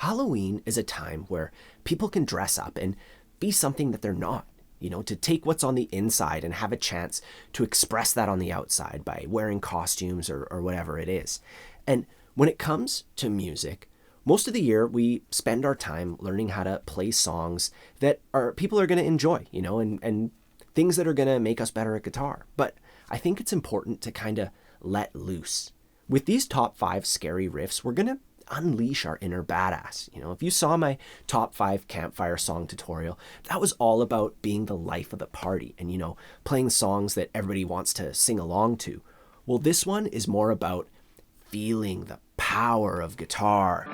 Halloween is a time where people can dress up and be something that they're not, to take what's on the inside and have a chance to express that on the outside by wearing costumes or whatever it is. And when it comes to music, most of the year we spend our time learning how to play songs that people are going to enjoy, and things that are going to make us better at guitar. But I think it's important to kind of let loose. With these top 5 scary riffs, we're going to unleash our inner badass. If you saw my top 5 campfire song tutorial, that was all about being the life of the party and, playing songs that everybody wants to sing along to. Well, this one is more about feeling the power of guitar.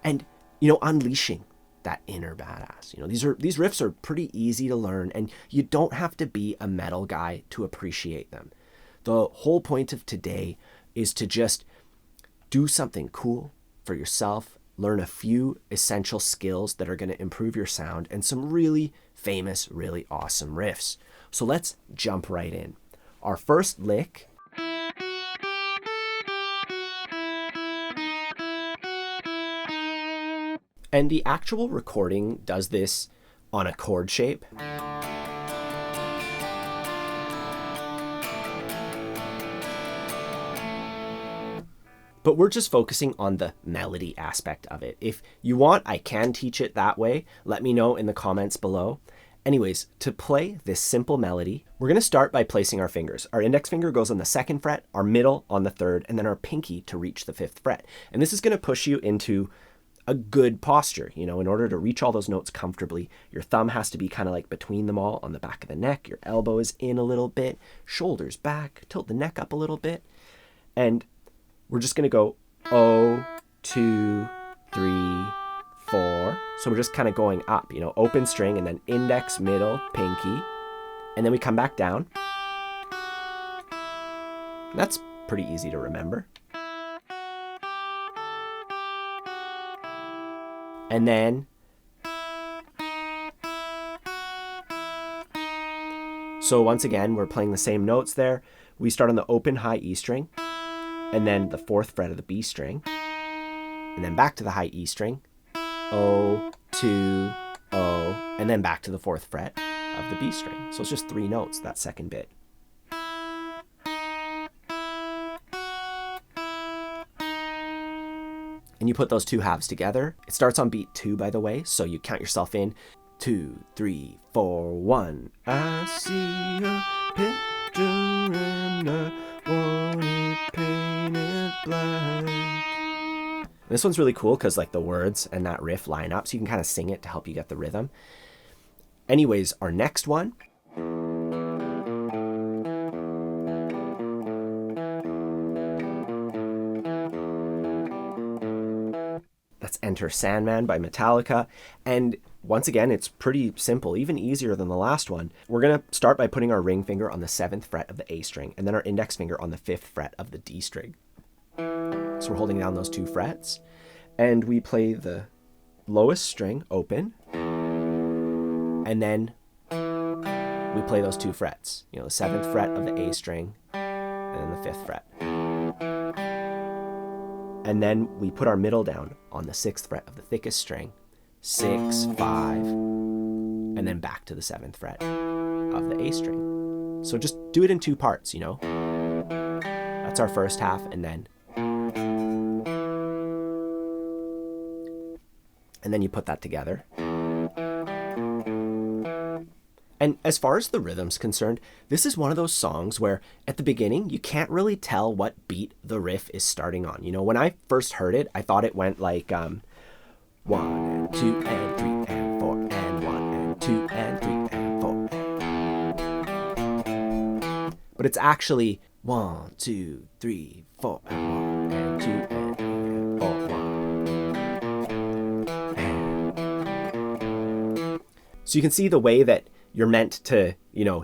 And, unleashing that inner badass. These riffs are pretty easy to learn, and you don't have to be a metal guy to appreciate them. The whole point of today is to just do something cool for yourself, learn a few essential skills that are going to improve your sound, and some really famous, really awesome riffs. So let's jump right in. Our first lick and the actual recording does this on a chord shape. But we're just focusing on the melody aspect of it. If you want, I can teach it that way. Let me know in the comments below. Anyways, to play this simple melody, we're going to start by placing our fingers. Our index finger goes on the 2nd fret, our middle on the 3rd, and then our pinky to reach the 5th fret. And this is going to push you into a good posture. In order to reach all those notes comfortably, your thumb has to be kind of like between them all on the back of the neck. Your elbow is in a little bit, shoulders back, tilt the neck up a little bit. And we're just going to go 0, 2, 3, 4. So we're just kind of going up, open string and then index, middle, pinky. And then we come back down. That's pretty easy to remember. And then so once again, we're playing the same notes there. We start on the open high E string, and then the 4th fret of the B string, and then back to the high E string, 0, 2, 0, and then back to the 4th fret of the B string. So it's just 3 notes, that second bit. And you put those 2 halves together. It starts on beat 2, by the way, so you count yourself in 2, 3, 4, 1. I see a picture and I want it painted black. This one's really cool because the words and that riff line up, so you can kind of sing it to help you get the rhythm. Anyways, our next one. Let's Enter Sandman by Metallica. And once again, it's pretty simple, even easier than the last one. We're going to start by putting our ring finger on the 7th fret of the A string, and then our index finger on the 5th fret of the D string. So we're holding down those 2 frets, and we play the lowest string open, and then we play those 2 frets, the 7th fret of the A string, and then the 5th fret. And then we put our middle down on the 6th fret of the thickest string, 6, 5, and then back to the 7th fret of the A string. So just do it in 2 parts, That's our first half, and then you put that together. And as far as the rhythm's concerned, this is one of those songs where at the beginning, you can't really tell what beat the riff is starting on. When I first heard it, I thought it went like 1 and 2 and 3 and 4 and 1 and 2 and 3 and 4. But it's actually 1, 2, 3, 4 and 1 and 2 and 3 and 4, 1. So you can see the way that you're meant to,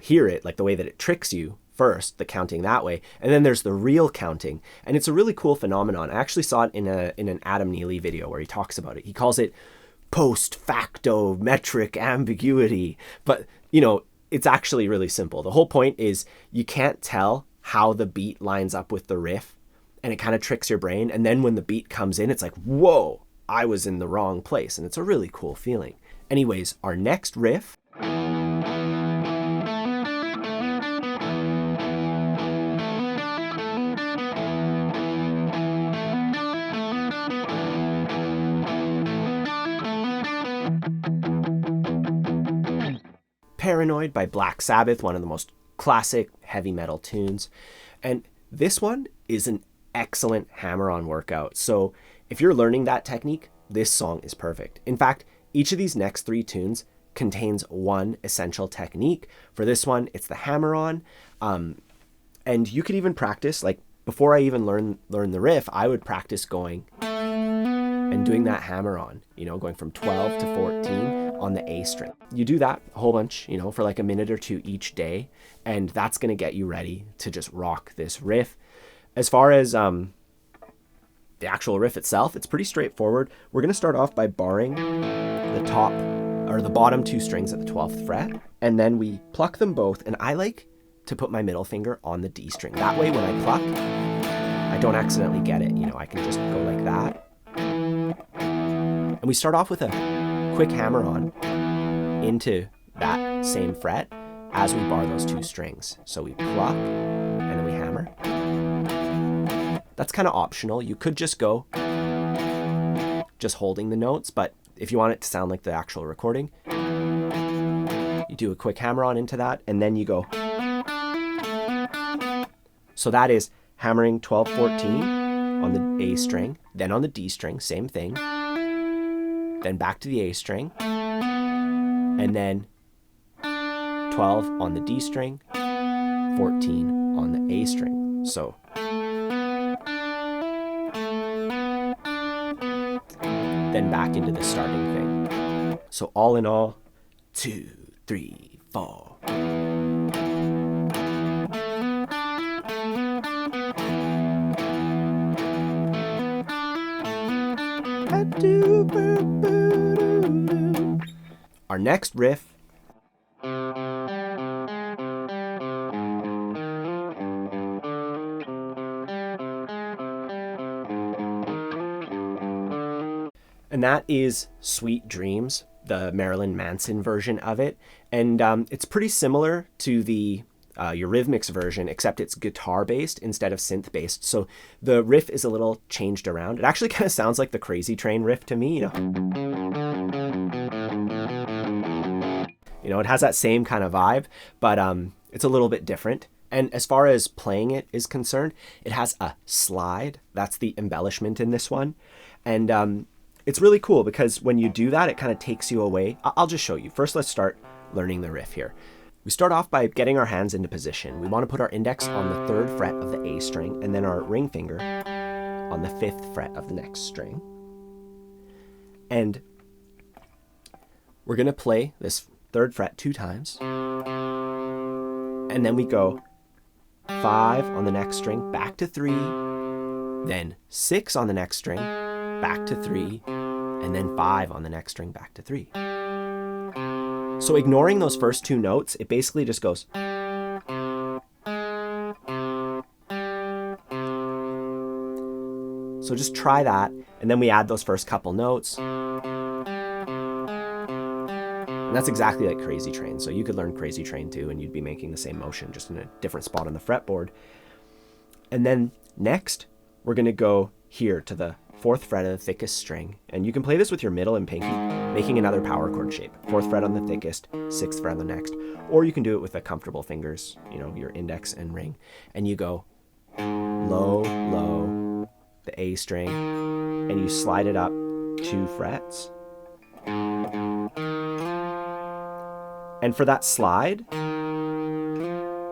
hear it, like the way that it tricks you first, the counting that way. And then there's the real counting. And it's a really cool phenomenon. I actually saw it in an Adam Neely video where he talks about it. He calls it post facto metric ambiguity. But, it's actually really simple. The whole point is you can't tell how the beat lines up with the riff and it kind of tricks your brain. And then when the beat comes in, it's like, whoa, I was in the wrong place. And it's a really cool feeling. Anyways, our next riff. Paranoid by Black Sabbath, one of the most classic heavy metal tunes. And this one is an excellent hammer-on workout. So if you're learning that technique, this song is perfect. In fact, each of these next 3 tunes contains one essential technique. For this one, it's the hammer-on. And you could even practice, like before I even learn the riff, I would practice going and doing that hammer-on, going from 12 to 14 on the A string. You do that a whole bunch, for like a minute or 2 each day, and that's going to get you ready to just rock this riff. As far as the actual riff itself, it's pretty straightforward. We're going to start off by barring the top or the bottom 2 strings at the 12th fret, and then we pluck them both, and I like to put my middle finger on the D string. That way when I pluck, I don't accidentally get it. I can just go like that. And we start off with a quick hammer-on into that same fret as we bar those 2 strings. So we pluck and then we hammer. That's kind of optional. You could just go just holding the notes, but if you want it to sound like the actual recording, you do a quick hammer-on into that and then you go. So that is hammering 12, 14 on the A string, then on the D string, same thing, then back to the A string, and then 12 on the D string, 14 on the A string. So then back into the starting thing. So all in all, 2, 3, 4. Our next riff and that is Sweet Dreams, the Marilyn Manson version of it. And it's pretty similar to the Eurythmics version, except it's guitar-based instead of synth-based. So the riff is a little changed around. It actually kind of sounds like the Crazy Train riff to me, it has that same kind of vibe, but it's a little bit different. And as far as playing it is concerned, it has a slide. That's the embellishment in this one. And it's really cool because when you do that, it kind of takes you away. I'll just show you. First, let's start learning the riff here. We start off by getting our hands into position. We want to put our index on the 3rd fret of the A string and then our ring finger on the 5th fret of the next string. And we're going to play this 3rd fret 2 times. And then we go 5 on the next string, back to 3, then 6 on the next string, back to 3, and then 5 on the next string, back to 3. So ignoring those first 2 notes, it basically just goes. So just try that, and then we add those first couple notes. And that's exactly like Crazy Train. So you could learn Crazy Train too, and you'd be making the same motion, just in a different spot on the fretboard. And then next, we're going to go here to the 4th fret of the thickest string. And you can play this with your middle and pinky, making another power chord shape. 4th fret on the thickest, 6th fret on the next. Or you can do it with the comfortable fingers, your index and ring. And you go low, low, the A string, and you slide it up 2 frets. And for that slide,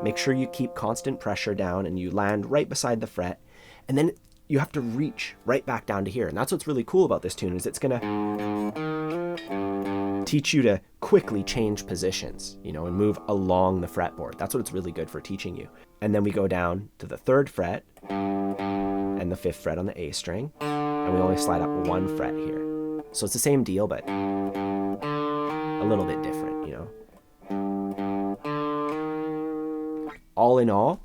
make sure you keep constant pressure down and you land right beside the fret. And then you have to reach right back down to here. And that's what's really cool about this tune, is it's going to teach you to quickly change positions, and move along the fretboard. That's what it's really good for teaching you. And then we go down to the 3rd fret and the 5th fret on the A string, and we only slide up 1 fret here. So it's the same deal, but a little bit different, All in all,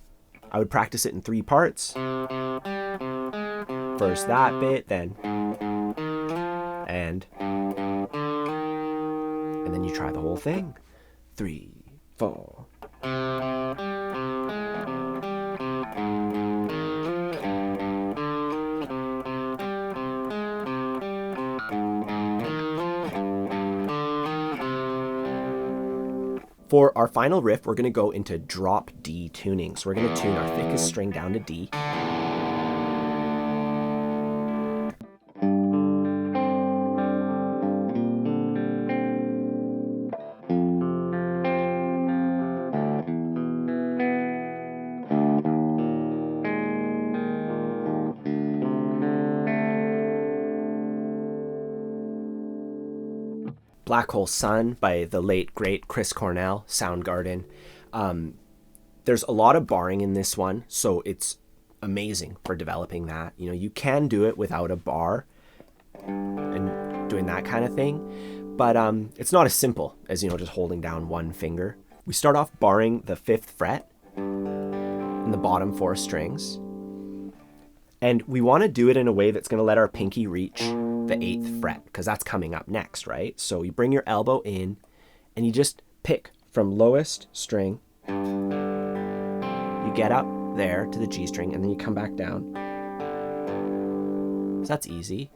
I would practice it in 3 parts. First that bit, then and then you try the whole thing. 3, 4. For our final riff, we're going to go into drop D tuning. So we're going to tune our thickest string down to D. Black Hole Sun by the late, great Chris Cornell, Soundgarden. There's a lot of barring in this one, so it's amazing for developing that. You know, you can do it without a bar and doing that kind of thing, but it's not as simple as, you know, just holding down one finger. We start off barring the 5th fret and the bottom 4 strings, and we want to do it in a way that's going to let our pinky reach the 8th fret, because that's coming up next, right? So you bring your elbow in and you just pick from lowest string, you get up there to the G string, and then you come back down. So that's easy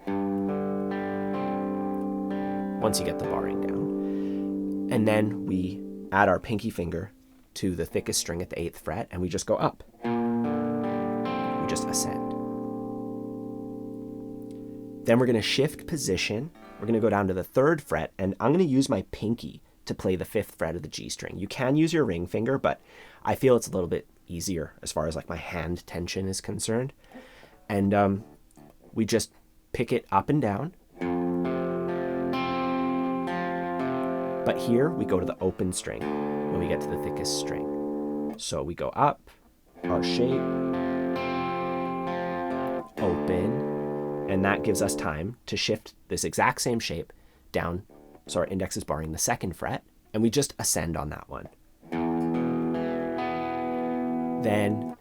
once you get the barring down. And then we add our pinky finger to the thickest string at the 8th fret, and we just go up. We just ascend. Then we're going to shift position. We're going to go down to the 3rd fret, and I'm going to use my pinky to play the 5th fret of the G string. You can use your ring finger, but I feel it's a little bit easier as far as like my hand tension is concerned. And we just pick it up and down. But here we go to the open string when we get to the thickest string. So we go up, our shape, open, and that gives us time to shift this exact same shape down, so our index is barring the 2nd fret, and we just ascend on that one. Then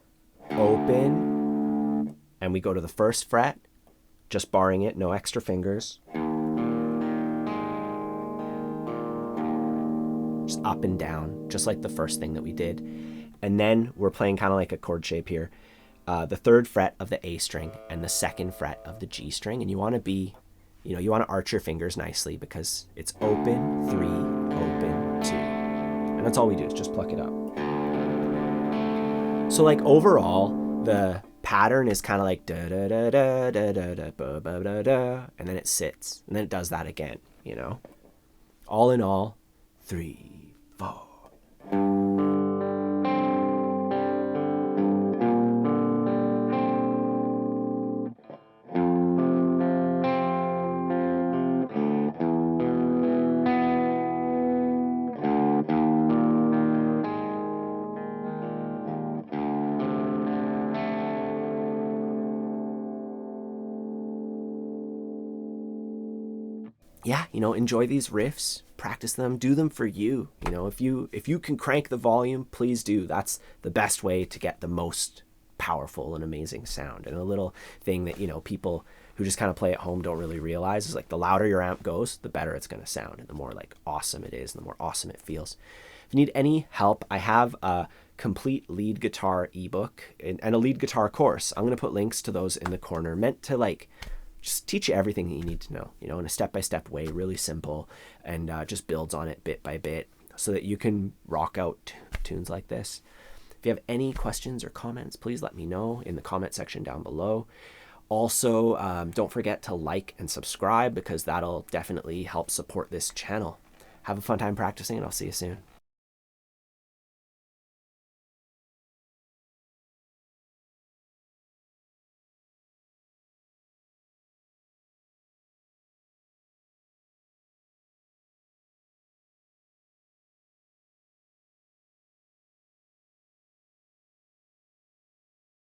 open, and we go to the 1st fret, just barring it, no extra fingers. Just up and down, just like the first thing that we did. And then we're playing kind of like a chord shape here. The 3rd fret of the A string and the 2nd fret of the G string. And you want to be, you know, you want to arch your fingers nicely because it's open, 3, open, 2. And that's all we do is just pluck it up. So like overall, the pattern is kind of like da da da da da da da ba ba da da, and then it sits, and then it does that again, you know. All in all, 3, 4. Yeah, you know, enjoy these riffs, practice them, do them for you. You know, if you can crank the volume, please do. That's the best way to get the most powerful and amazing sound. And a little thing that, you know, people who just kind of play at home don't really realize is like the louder your amp goes, the better it's going to sound, and the more like awesome it is, and the more awesome it feels. If you need any help, I have a complete lead guitar ebook and a lead guitar course. I'm going to put links to those in the corner, meant to like just teach you everything that you need to know, you know, in a step-by-step way, really simple, and just builds on it bit by bit so that you can rock out tunes like this. If you have any questions or comments, please let me know in the comment section down below. Also, don't forget to like and subscribe because that'll definitely help support this channel. Have a fun time practicing, and I'll see you soon.